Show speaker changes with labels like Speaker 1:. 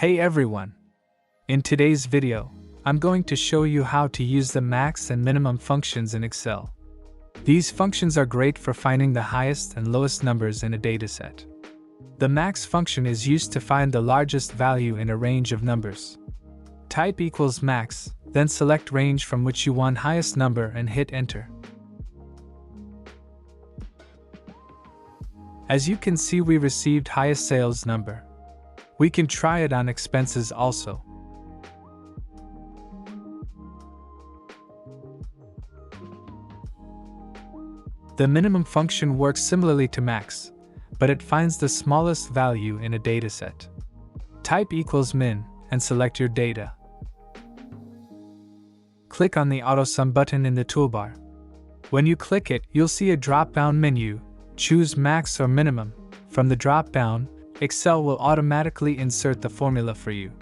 Speaker 1: Hey everyone! In today's video, I'm going to show you how to use the max and minimum functions in Excel. These functions are great for finding the highest and lowest numbers in a dataset. The max function is used to find the largest value in a range of numbers. Type equals max, then select range from which you want highest number and hit enter. As you can see, we received highest sales number. We can try it on expenses also. The minimum function works similarly to max, but it finds the smallest value in a dataset. Type equals min and select your data. Click on the AutoSum button in the toolbar. When you click it, you'll see a drop-down menu. Choose max or minimum. From the drop-down, Excel will automatically insert the formula for you.